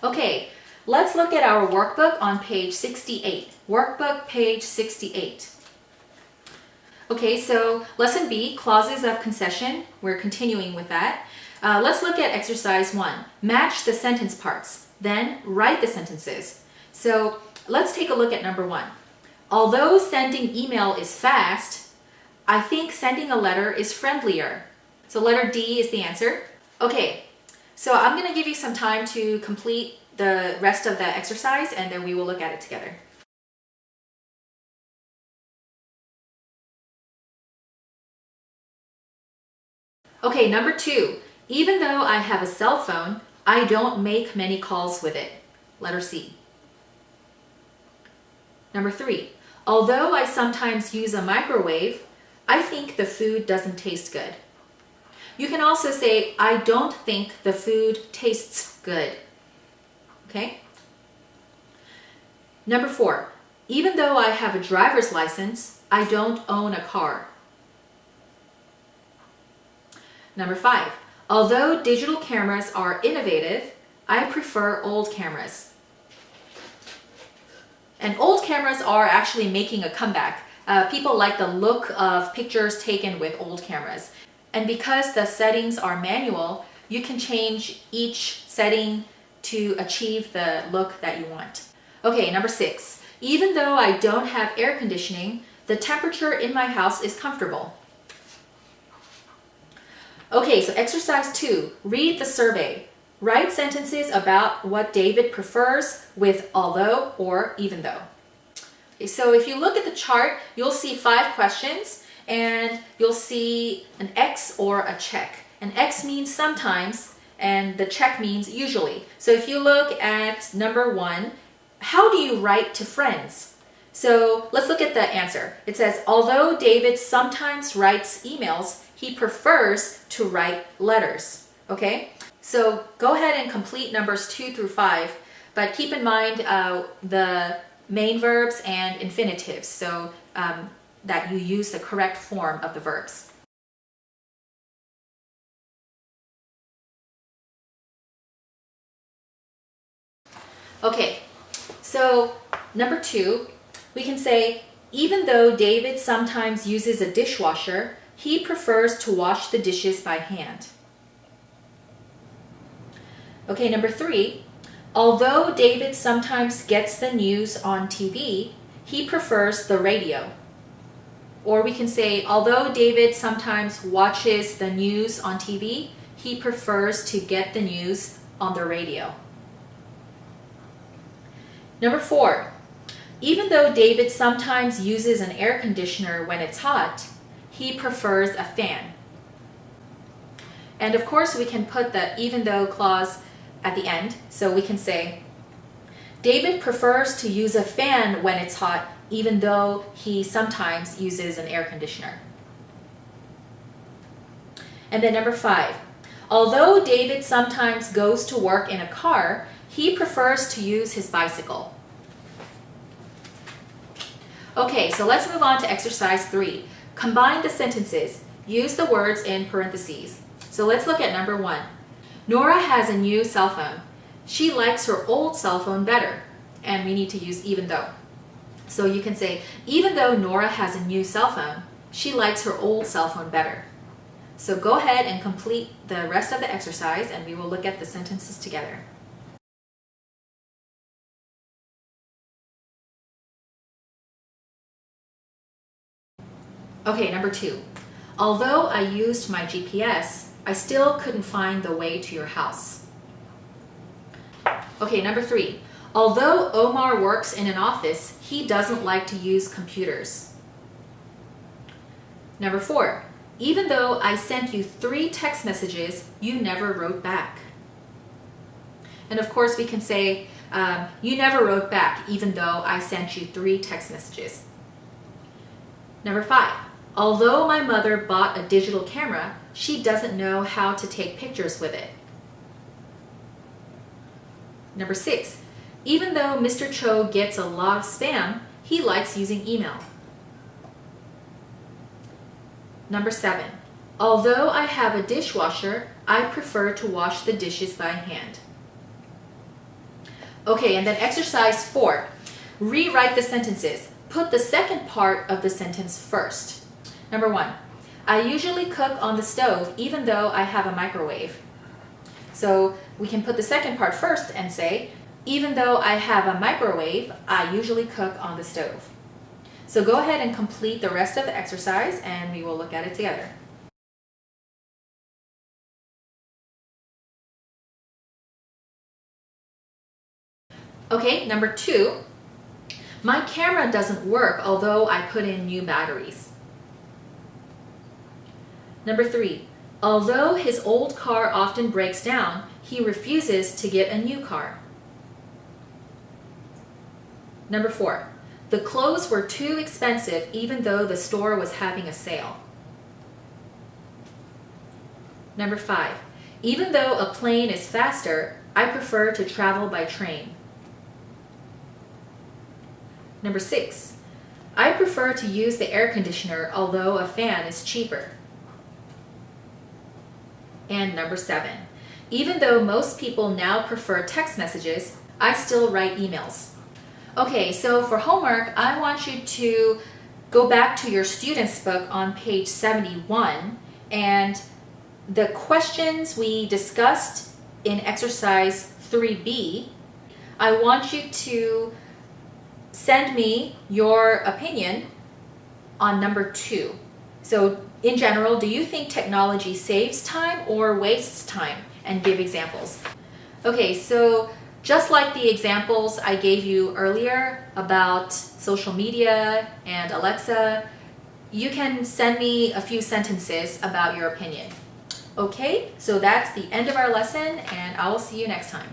Okay, let's look at our workbook on page 68. Workbook page 68. Okay, so lesson B, clauses of concession. We're continuing with that. Let's look at exercise 1. Match the sentence parts, then write the sentences. So let's take a look at number 1. Although sending email is fast, I think sending a letter is friendlier. So letter D is the answer. Okay, so I'm going to give you some time to complete the rest of the exercise and then we will look at it together. Okay, number 2. Even though I have a cell phone, I don't make many calls with it. Letter C. Number 3. Although I sometimes use a microwave, I think the food doesn't taste good. You can also say, I don't think the food tastes good. Okay? Number 4. Even though I have a driver's license, I don't own a car. Number 5. Although digital cameras are innovative, I prefer old cameras. And old cameras are actually making a comeback. People like the look of pictures taken with old cameras. And because the settings are manual, you can change each setting to achieve the look that you want. Okay, number 6. Even though I don't have air conditioning, the temperature in my house is comfortable. Okay, so exercise 2. Read the survey. Write sentences about what David prefers with although or even though. Okay, so if you look at the chart, you'll see 5 questions and you'll see an X or a check. An X means sometimes and the check means usually. So if you look at number 1, how do you write to friends? So let's look at the answer. It says, although David sometimes writes emails, he prefers to write letters. Okay? So go ahead and complete numbers 2 through 5, but keep in mind the main verbs and infinitives so that you use the correct form of the verbs. Okay, so number 2, we can say, even though David sometimes uses a dishwasher, he prefers to wash the dishes by hand. Okay, number 3, although David sometimes gets the news on TV, he prefers the radio. Or we can say, although David sometimes watches the news on TV, he prefers to get the news on the radio. Number 4, even though David sometimes uses an air conditioner when it's hot, he prefers a fan. And of course, we can put the even though clause at the end. So we can say, David prefers to use a fan when it's hot, even though he sometimes uses an air conditioner. And then number 5, although David sometimes goes to work in a car, he prefers to use his bicycle. Okay, so let's move on to exercise 3. Combine the sentences. Use the words in parentheses. So let's look at number 1. Nora has a new cell phone. She likes her old cell phone better. And we need to use even though. So you can say, even though Nora has a new cell phone, she likes her old cell phone better. So go ahead and complete the rest of the exercise and we will look at the sentences together. Okay, number 2. Although I used my GPS, I still couldn't find the way to your house. Okay, number 3. Although Omar works in an office, he doesn't like to use computers. Number 4. Even though I sent you 3 text messages, you never wrote back. And of course we can say, you never wrote back even though I sent you 3 text messages. Number 5. Although my mother bought a digital camera, she doesn't know how to take pictures with it. Number 6. Even though Mr. Cho gets a lot of spam, he likes using email. Number 7. Although I have a dishwasher, I prefer to wash the dishes by hand. Okay, and then exercise 4. Rewrite the sentences. Put the second part of the sentence first. Number 1. I usually cook on the stove even though I have a microwave. So we can put the second part first and say, even though I have a microwave, I usually cook on the stove. So go ahead and complete the rest of the exercise and we will look at it together. Okay, number 2. My camera doesn't work although I put in new batteries. Number 3. Although his old car often breaks down, he refuses to get a new car. Number 4. The clothes were too expensive even though the store was having a sale. Number 5. Even though a plane is faster, I prefer to travel by train. Number 6. I prefer to use the air conditioner although a fan is cheaper. And number 7. Even though most people now prefer text messages, I still write emails. Okay, so for homework, I want you to go back to your student's book on page 71, and the questions we discussed in exercise 3B, I want you to send me your opinion on number 2. So in general, do you think technology saves time or wastes time? And give examples. Okay, so just like the examples I gave you earlier about social media and Alexa, you can send me a few sentences about your opinion. Okay, so that's the end of our lesson and I will see you next time.